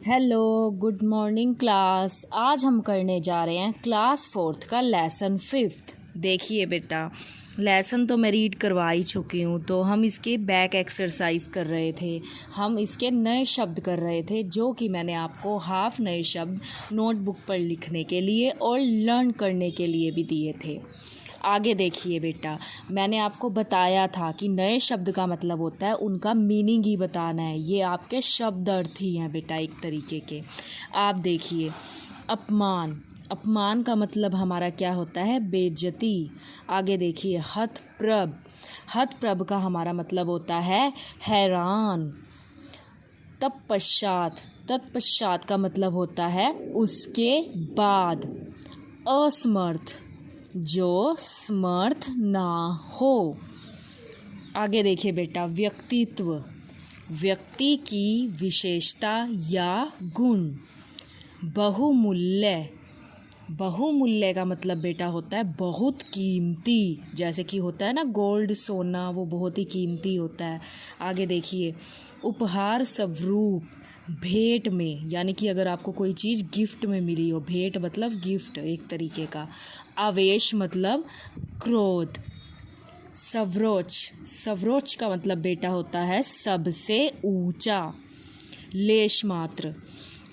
Hello, good morning class. आज हम करने जा रहे हैं क्लास 4th का लेसन 5th। देखिए बेटा, लेसन तो मैं रीड करवा ही चुकी हूँ, तो हम इसके बैक एक्सरसाइज कर रहे थे। हम इसके नए शब्द कर रहे थे जो कि मैंने आपको हाफ नए शब्द नोटबुक पर लिखने के लिए और लर्न करने के लिए भी दिए थे। आगे देखिए बेटा, मैंने आपको बताया था कि नए शब्द का मतलब होता है उनका मीनिंग ही बताना है। ये आपके शब्द अर्थ ही हैं बेटा, एक तरीके के। आप देखिए, अपमान, अपमान का मतलब हमारा क्या होता है? बेइज्जती। आगे देखिए, हतप्रभ, हतप्रभ का हमारा मतलब होता है हैरान। तत्पश्चात, तत्पश्चात का मतलब होता है उसके बाद। असमर्थ, जो समर्थ ना हो। आगे देखिए बेटा, व्यक्तित्व, व्यक्ति की विशेषता या गुण। बहुमूल्य, बहुमूल्य का मतलब बेटा होता है बहुत कीमती। जैसे कि होता है ना गोल्ड, सोना, वो बहुत ही कीमती होता है। आगे देखिए, उपहार स्वरूप, भेंट में, यानी कि अगर आपको कोई चीज़ गिफ्ट में मिली हो, भेंट मतलब गिफ्ट एक तरीके का। आवेश मतलब क्रोध। सर्वोच्च, सर्वोच्च का मतलब बेटा होता है सबसे ऊंचा। लेश मात्र,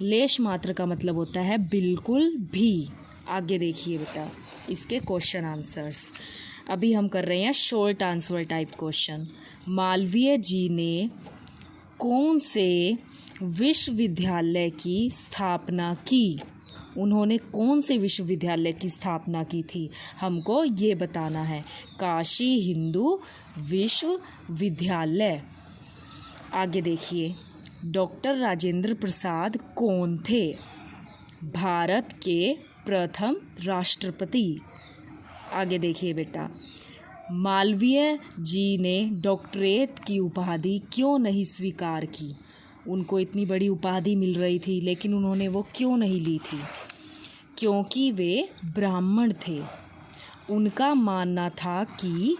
लेश मात्र का मतलब होता है बिल्कुल भी। आगे देखिए बेटा, इसके क्वेश्चन आंसर्स। अभी हम कर रहे हैं short answer type question. Malviya ji ने कौन से विश्वविद्यालय की स्थापना की? उन्होंने कौन से विश्वविद्यालय की स्थापना की थी, हमको ये बताना है। काशी हिंदू विश्वविद्यालय। आगे देखिए, डॉक्टर राजेंद्र प्रसाद कौन थे? भारत के प्रथम राष्ट्रपति। आगे देखिए बेटा, मालवीय जी ने डॉक्टरेट की उपाधि क्यों नहीं स्वीकार की? उनको इतनी बड़ी उपाधि मिल रही थी लेकिन उन्होंने वो क्यों नहीं ली थी? क्योंकि वे ब्राह्मण थे। उनका मानना था कि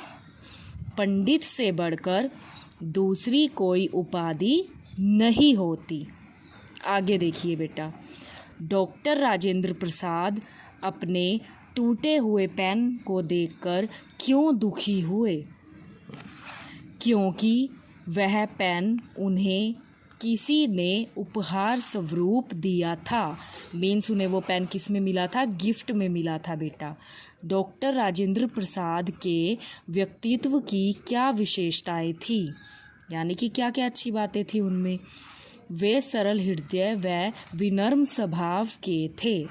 पंडित से बढ़कर दूसरी कोई उपाधि नहीं होती। आगे देखिए बेटा, डॉक्टर राजेंद्र प्रसाद अपने टूटे हुए पेन को देखकर क्यों दुखी हुए? क्योंकि वह पेन उन्हें किसी ने उपहार स्वरूप दिया था। मीन्स उन्हें वो पेन किस में मिला था? गिफ्ट में मिला था बेटा। डॉक्टर राजेंद्र प्रसाद के व्यक्तित्व की क्या विशेषताएं थी, यानी कि क्या क्या अच्छी बातें थी उनमें? वे सरल हृदय व विनम्र स्वभाव के थे।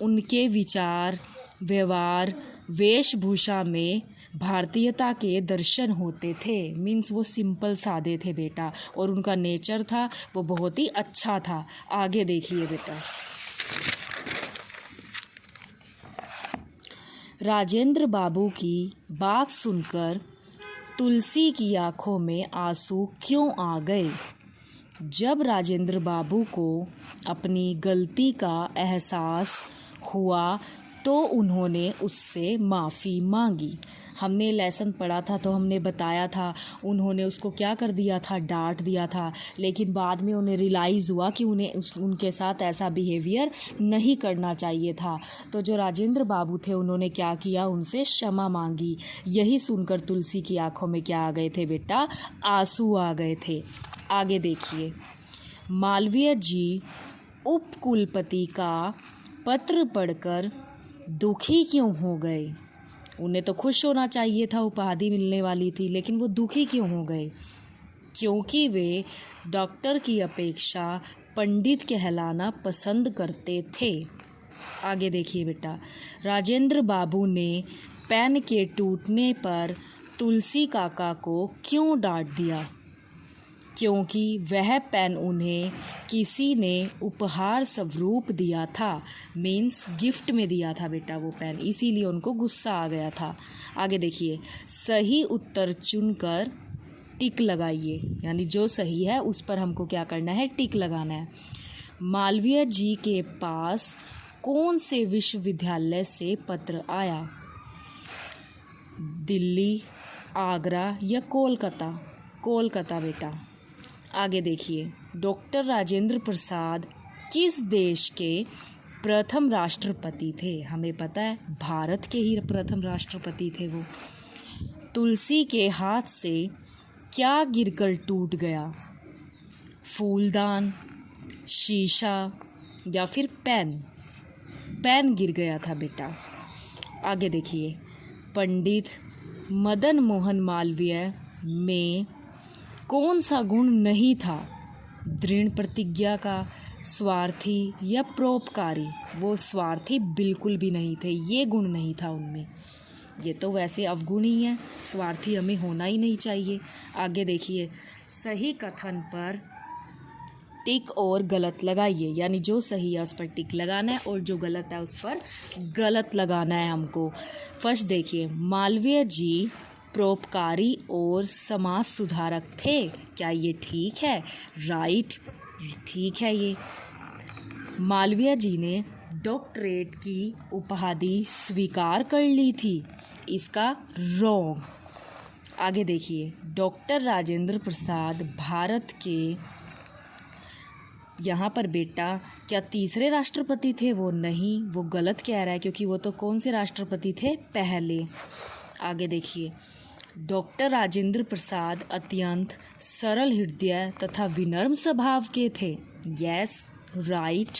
उनके विचार, व्यवहार, वेशभूषा में भारतीयता के दर्शन होते थे। मीन्स वो सिंपल सादे थे बेटा, और उनका नेचर था वो बहुत ही अच्छा था। आगे देखिए बेटा, राजेंद्र बाबू की बात सुनकर तुलसी की आंखों में आंसू क्यों आ गए? जब राजेंद्र बाबू को अपनी गलती का एहसास हुआ तो उन्होंने उससे माफ़ी मांगी। हमने लेसन पढ़ा था तो हमने बताया था उन्होंने उसको क्या कर दिया था? डांट दिया था। लेकिन बाद में उन्हें रियलाइज़ हुआ कि उन्हें उनके साथ ऐसा बिहेवियर नहीं करना चाहिए था। तो जो राजेंद्र बाबू थे उन्होंने क्या किया? उनसे क्षमा मांगी। यही सुनकर तुलसी की आंखों में क्या आ गए थे बेटा? आंसू आ गए थे। आगे देखिए, मालवीय जी उपकुलपति का पत्र पढ़कर दुखी क्यों हो गए? उन्हें तो खुश होना चाहिए था, उपाधि मिलने वाली थी, लेकिन वो दुखी क्यों हो गए? क्योंकि वे डॉक्टर की अपेक्षा पंडित कहलाना पसंद करते थे। आगे देखिए बेटा, राजेंद्र बाबू ने पेन के टूटने पर तुलसी काका को क्यों डांट दिया? क्योंकि वह पेन उन्हें किसी ने उपहार स्वरूप दिया था। मीन्स गिफ्ट में दिया था बेटा वो पेन, इसीलिए उनको गुस्सा आ गया था। आगे देखिए, सही उत्तर चुनकर टिक लगाइए, यानी जो सही है उस पर हमको क्या करना है? टिक लगाना है। मालवीय जी के पास कौन से विश्वविद्यालय से पत्र आया? दिल्ली, आगरा या कोलकाता? कोलकाता बेटा। आगे देखिए, डॉक्टर राजेंद्र प्रसाद किस देश के प्रथम राष्ट्रपति थे? हमें पता है भारत के ही प्रथम राष्ट्रपति थे वो। तुलसी के हाथ से क्या गिरकर टूट गया? फूलदान, शीशा या फिर पेन? पेन गिर गया था बेटा। आगे देखिए, पंडित मदन मोहन मालवीय में कौन सा गुण नहीं था? दृढ़ प्रतिज्ञा का, स्वार्थी या परोपकारी? वो स्वार्थी बिल्कुल भी नहीं थे, ये गुण नहीं था उनमें। ये तो वैसे अवगुण ही है, स्वार्थी हमें होना ही नहीं चाहिए। आगे देखिए, सही कथन पर टिक और गलत लगाइए, यानी जो सही है उस पर टिक लगाना है और जो गलत है उस पर गलत लगाना है हमको। फर्स्ट देखिए, मालवीय जी परोपकारी और समाज सुधारक थे, क्या ये ठीक है? राइट, ठीक है ये। मालवीय जी ने डॉक्टरेट की उपाधि स्वीकार कर ली थी, इसका रॉन्ग। आगे देखिए, डॉक्टर राजेंद्र प्रसाद भारत के, यहाँ पर बेटा क्या तीसरे राष्ट्रपति थे? वो नहीं, वो गलत कह रहा है, क्योंकि वो तो कौन से राष्ट्रपति थे? पहले। आगे देखिए, डॉक्टर राजेंद्र प्रसाद अत्यंत सरल हृदय तथा विनम्र स्वभाव के थे। Yes, right.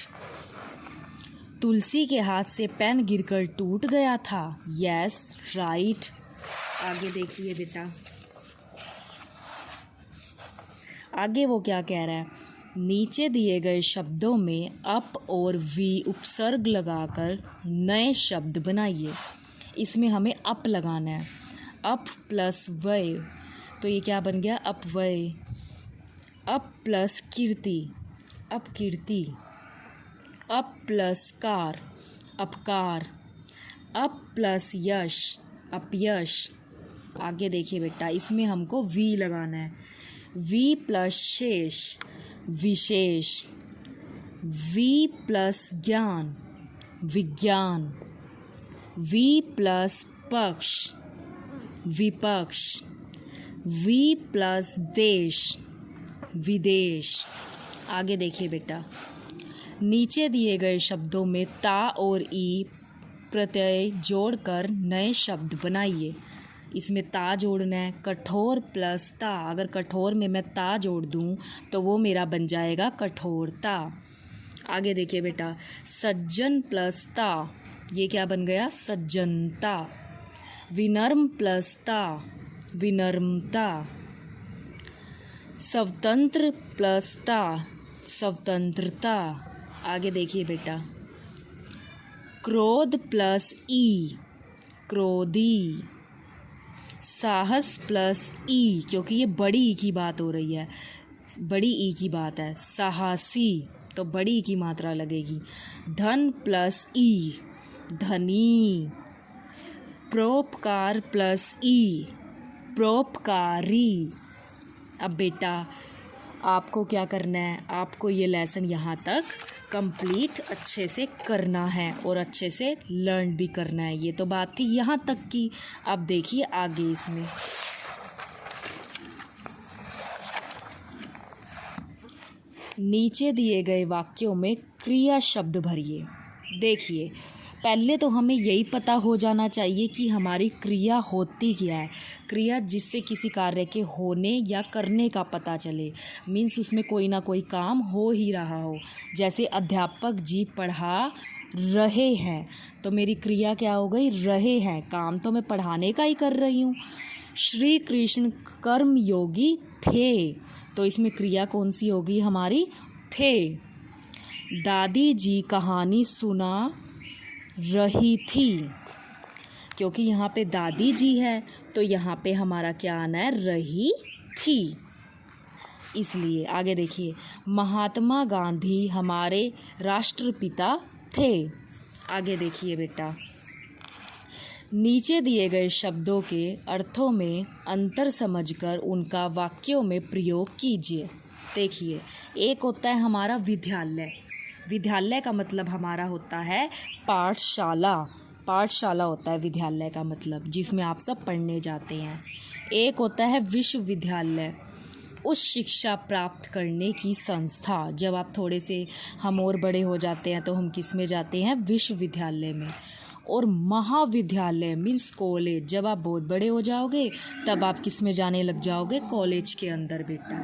तुलसी के हाथ से पेन गिरकर टूट गया था। Yes, right. आगे देखिए बेटा, आगे वो क्या कह रहा है? नीचे दिए गए शब्दों में अप और वी उपसर्ग लगाकर नए शब्द बनाइए। इसमें हमें अप लगाना है, अप प्लस वय, तो ये क्या बन गया? अपवय। अप प्लस कीर्ति, अपकीर्ति। अप प्लस कार, अपकार। अप प्लस यश, अपयश। आगे देखिए बेटा, इसमें हमको वी लगाना है। वी प्लस शेष, विशेष। वी प्लस ज्ञान, विज्ञान। वी प्लस पक्ष, विपक्ष। वी प्लस देश, विदेश। आगे देखिए बेटा, नीचे दिए गए शब्दों में ता और ई प्रत्यय जोड़कर नए शब्द बनाइए। इसमें ता जोड़ना है, कठोर प्लस ता। अगर कठोर में मैं ता जोड़ दूं तो वो मेरा बन जाएगा कठोरता। आगे देखिए बेटा, सज्जन प्लस ता, ये क्या बन गया? सज्जनता। विनम्र प्लस ता, विनम्रता। स्वतंत्र प्लस ता, स्वतंत्रता। आगे देखिए बेटा, क्रोध प्लस ई, क्रोधी। साहस प्लस ई, क्योंकि ये बड़ी ई की बात हो रही है, बड़ी ई की बात है, साहसी, तो बड़ी ई की मात्रा लगेगी। धन प्लस ई, धनी। परोपकार प्लस ई, परोपकारी। अब बेटा आपको क्या करना है? आपको ये लेसन यहाँ तक कंप्लीट अच्छे से करना है और अच्छे से लर्न भी करना है। ये तो बात थी यहाँ तक की। अब देखिए आगे इसमें नीचे दिए गए वाक्यों में क्रिया शब्द भरिए। देखिए, पहले तो हमें यही पता हो जाना चाहिए कि हमारी क्रिया होती क्या है। क्रिया जिससे किसी कार्य के होने या करने का पता चले, मीन्स उसमें कोई ना कोई काम हो ही रहा हो। जैसे अध्यापक जी पढ़ा रहे हैं, तो मेरी क्रिया क्या हो गई? रहे हैं। काम तो मैं पढ़ाने का ही कर रही हूँ। श्री कृष्ण कर्म योगी थे, तो इसमें क्रिया कौन सी होगी हमारी? थे। दादी जी कहानी सुना रही थी, क्योंकि यहाँ पे दादी जी है तो यहाँ पे हमारा क्या आना है? रही थी, इसलिए। आगे देखिए, महात्मा गांधी हमारे राष्ट्रपिता थे। आगे देखिए बेटा, नीचे दिए गए शब्दों के अर्थों में अंतर समझकर उनका वाक्यों में प्रयोग कीजिए। देखिए, एक होता है हमारा विद्यालय। विद्यालय का मतलब हमारा होता है पाठशाला। पाठशाला होता है विद्यालय का मतलब, जिसमें आप सब पढ़ने जाते हैं। एक होता है विश्वविद्यालय। उस शिक्षा प्राप्त करने की संस्था। जब आप थोड़े से हम और बड़े हो जाते हैं तो हम किस में जाते हैं? विश्वविद्यालय में। और महाविद्यालय मीन्स कॉलेज। जब आप बहुत बड़े हो जाओगे तब आप किस में जाने लग जाओगे? कॉलेज के अंदर बेटा।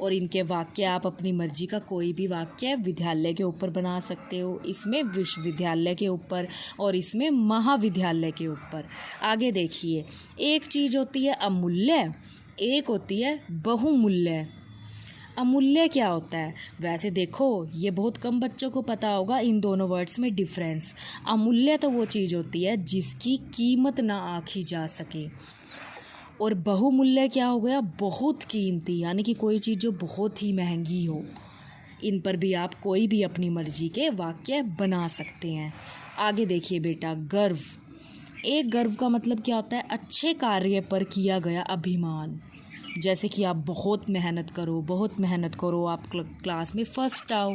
और इनके वाक्य आप अपनी मर्जी का कोई भी वाक्य विद्यालय के ऊपर बना सकते हो। इसमें विश्वविद्यालय के ऊपर और इसमें महाविद्यालय के ऊपर। आगे देखिए, एक चीज़ होती है अमूल्य, एक होती है बहुमूल्य। अमूल्य क्या होता है? वैसे देखो ये बहुत कम बच्चों को पता होगा इन दोनों वर्ड्स में डिफरेंस। अमूल्य तो वो चीज़ होती है जिसकी कीमत ना आंकी जा सके, और बहुमूल्य क्या हो गया? बहुत कीमती, यानी कि कोई चीज़ जो बहुत ही महंगी हो। इन पर भी आप कोई भी अपनी मर्जी के वाक्य बना सकते हैं। आगे देखिए बेटा, गर्व। एक गर्व का मतलब क्या होता है? अच्छे कार्य पर किया गया अभिमान। जैसे कि आप बहुत मेहनत करो, आप क्लास में फर्स्ट आओ,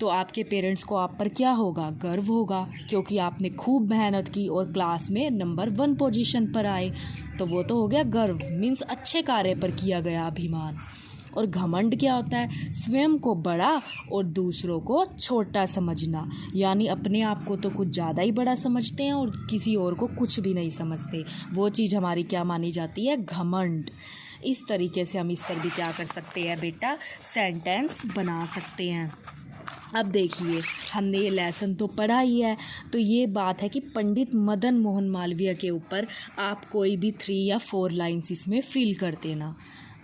तो आपके पेरेंट्स को आप पर क्या होगा? गर्व होगा, क्योंकि आपने खूब मेहनत की और क्लास में नंबर 1 पोजीशन पर आए। तो वो तो हो गया गर्व, मीन्स अच्छे कार्य पर किया गया अभिमान। और घमंड क्या होता है? स्वयं को बड़ा और दूसरों को छोटा समझना, यानी अपने आप को तो कुछ ज़्यादा ही बड़ा समझते हैं और किसी और को कुछ भी नहीं समझते। वो चीज़ हमारी क्या मानी जाती है? घमंड। इस तरीके से हम इस पर भी क्या कर सकते हैं बेटा? सेंटेंस बना सकते हैं। अब देखिए, हमने ये लेसन तो पढ़ा ही है, तो ये बात है कि पंडित मदन मोहन मालवीय के ऊपर आप कोई भी 3 या 4 लाइन्स इसमें फिल कर देना।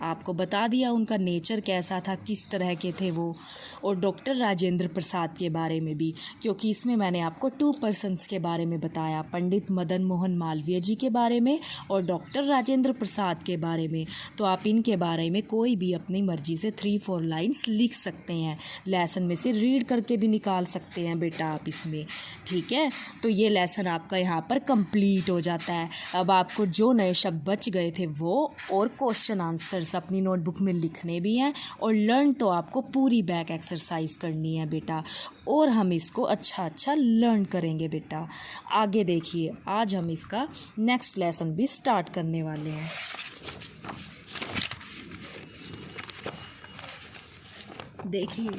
आपको बता दिया उनका नेचर कैसा था, किस तरह के थे वो, और डॉक्टर राजेंद्र प्रसाद के बारे में भी, क्योंकि इसमें मैंने आपको 2 पर्सन्स के बारे में बताया, पंडित मदन मोहन मालवीय जी के बारे में और डॉक्टर राजेंद्र प्रसाद के बारे में। तो आप इनके बारे में कोई भी अपनी मर्जी से 3-4 लाइन्स लिख सकते हैं। लेसन में से रीड करके भी निकाल सकते हैं बेटा आप इसमें, ठीक है। तो ये लेसन आपका यहाँ पर कंप्लीट हो जाता है। अब आपको जो नए शब्द बच गए थे वो और क्वेश्चन आंसर्स अपनी नोटबुक में लिखने भी हैं, और लर्न तो आपको पूरी बैक एक्सरसाइज करनी है बेटा, और हम इसको अच्छा लर्न करेंगे बेटा। आगे देखिए, आज हम इसका नेक्स्ट लेसन भी स्टार्ट करने वाले हैं। देखिए,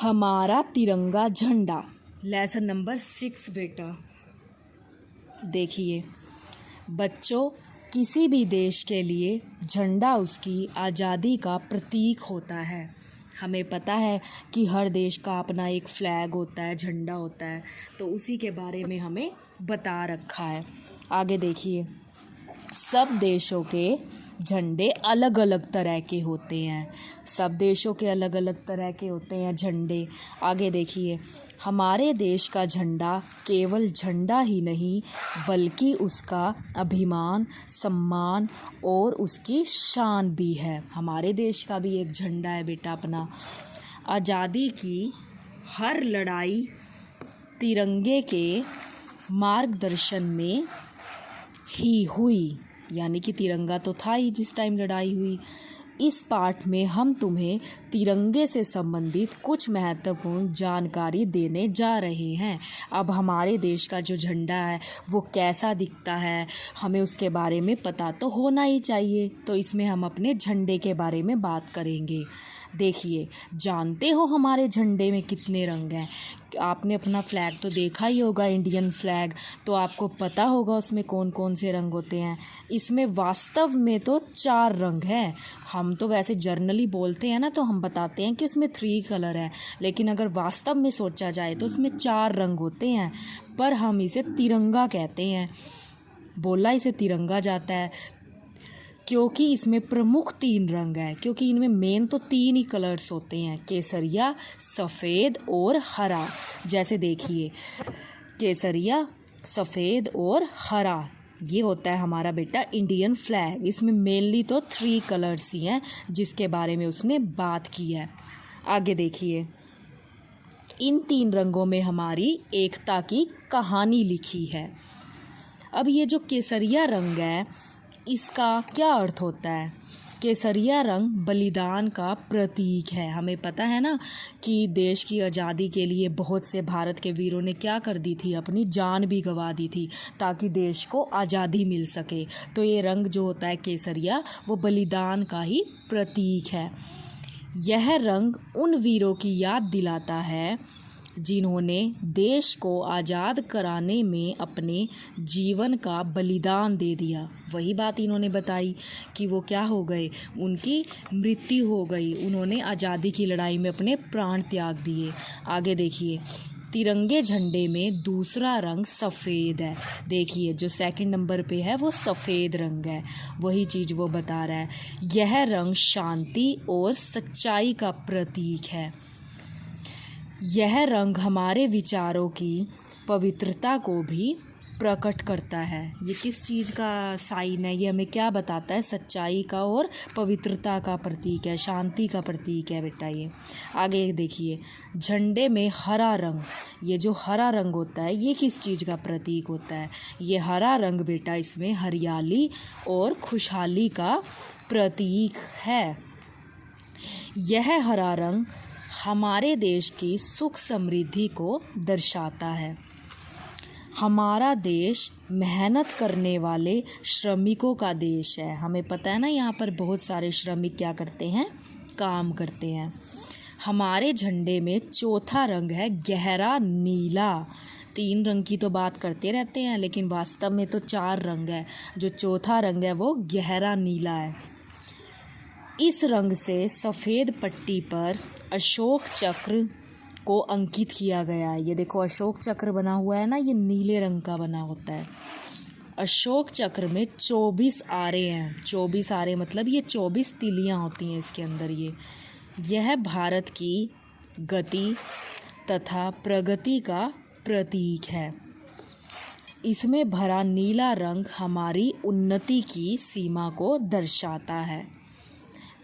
हमारा तिरंगा झंडा, लेसन नंबर 6 बेटा। देखिए बच्चों, किसी भी देश के लिए झंडा उसकी आज़ादी का प्रतीक होता है। हमें पता है कि हर देश का अपना एक फ्लैग होता है, झंडा होता है, तो उसी के बारे में हमें बता रखा है। आगे देखिए, सब देशों के झंडे अलग अलग तरह के होते हैं। सब देशों के अलग अलग तरह के होते हैं झंडे। आगे देखिए, हमारे देश का झंडा केवल झंडा ही नहीं बल्कि उसका अभिमान, सम्मान और उसकी शान भी है। हमारे देश का भी एक झंडा है बेटा अपना। आज़ादी की हर लड़ाई तिरंगे के मार्गदर्शन में ही हुई, यानी कि तिरंगा तो था ही जिस टाइम लड़ाई हुई। इस पाठ में हम तुम्हें तिरंगे से संबंधित कुछ महत्वपूर्ण जानकारी देने जा रहे हैं। अब हमारे देश का जो झंडा है वो कैसा दिखता है, हमें उसके बारे में पता तो होना ही चाहिए, तो इसमें हम अपने झंडे के बारे में बात करेंगे। देखिए, जानते हो हमारे झंडे में कितने रंग हैं? आपने अपना फ्लैग तो देखा ही होगा, इंडियन फ्लैग, तो आपको पता होगा उसमें कौन कौन से रंग होते हैं। इसमें वास्तव में तो 4 रंग हैं। हम तो वैसे जर्नली बोलते हैं ना, तो हम बताते हैं कि उसमें 3 कलर हैं, लेकिन अगर वास्तव में सोचा जाए तो उसमें 4 रंग होते हैं, पर हम इसे तिरंगा कहते हैं। बोला इसे तिरंगा जाता है क्योंकि इसमें प्रमुख 3 रंग हैं, क्योंकि इनमें मेन तो 3 ही कलर्स होते हैं, केसरिया, सफ़ेद और हरा। जैसे देखिए, केसरिया, सफ़ेद और हरा, ये होता है हमारा बेटा इंडियन फ्लैग। इसमें मेनली तो 3 कलर्स ही हैं जिसके बारे में उसने बात की है। आगे देखिए, इन 3 रंगों में हमारी एकता की कहानी लिखी है। अब ये जो केसरिया रंग है, इसका क्या अर्थ होता है? केसरिया रंग बलिदान का प्रतीक है। हमें पता है ना कि देश की आज़ादी के लिए बहुत से भारत के वीरों ने क्या कर दी थी, अपनी जान भी गंवा दी थी ताकि देश को आज़ादी मिल सके। तो ये रंग जो होता है केसरिया, वो बलिदान का ही प्रतीक है। यह रंग उन वीरों की याद दिलाता है जिन्होंने देश को आज़ाद कराने में अपने जीवन का बलिदान दे दिया। वही बात इन्होंने बताई कि वो क्या हो गए, उनकी मृत्यु हो गई, उन्होंने आज़ादी की लड़ाई में अपने प्राण त्याग दिए। आगे देखिए, तिरंगे झंडे में दूसरा रंग सफ़ेद है। देखिए जो सेकंड नंबर पे है वो सफ़ेद रंग है, वही चीज़ वो बता रहा है। यह रंग शांति और सच्चाई का प्रतीक है। यह रंग हमारे विचारों की पवित्रता को भी प्रकट करता है। ये किस चीज़ का साइन है, ये हमें क्या बताता है, सच्चाई का और पवित्रता का प्रतीक है, शांति का प्रतीक है बेटा ये। आगे देखिए, झंडे में हरा रंग, ये जो हरा रंग होता है ये किस चीज़ का प्रतीक होता है, ये हरा रंग बेटा इसमें हरियाली और खुशहाली का प्रतीक है। यह हरा रंग हमारे देश की सुख समृद्धि को दर्शाता है। हमारा देश मेहनत करने वाले श्रमिकों का देश है। हमें पता है ना, यहाँ पर बहुत सारे श्रमिक क्या करते हैं, काम करते हैं। हमारे झंडे में चौथा रंग है गहरा नीला। 3 रंग की तो बात करते रहते हैं लेकिन वास्तव में तो 4 रंग है। जो चौथा रंग है वो गहरा नीला है। इस रंग से सफ़ेद पट्टी पर अशोक चक्र को अंकित किया गया है। ये देखो अशोक चक्र बना हुआ है ना, ये नीले रंग का बना होता है। अशोक चक्र में 24 आरे हैं। 24 आरे मतलब ये 24 तिलियां होती हैं इसके अंदर। यह भारत की गति तथा प्रगति का प्रतीक है। इसमें भरा नीला रंग हमारी उन्नति की सीमा को दर्शाता है।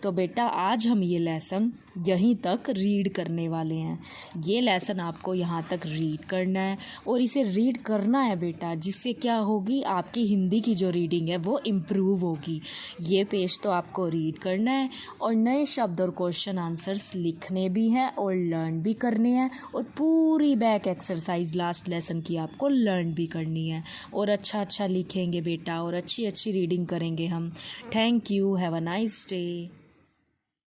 तो बेटा आज हम ये लेसन यहीं तक रीड करने वाले हैं। ये लेसन आपको यहाँ तक रीड करना है और इसे रीड करना है बेटा, जिससे क्या होगी, आपकी हिंदी की जो रीडिंग है वो इम्प्रूव होगी। ये पेज तो आपको रीड करना है और नए शब्द और क्वेश्चन आंसर्स लिखने भी हैं और लर्न भी करने हैं, और पूरी बैक एक्सरसाइज लास्ट लेसन की आपको लर्न भी करनी है। और अच्छा लिखेंगे बेटा और अच्छी रीडिंग करेंगे हम। Thank you, have a nice day.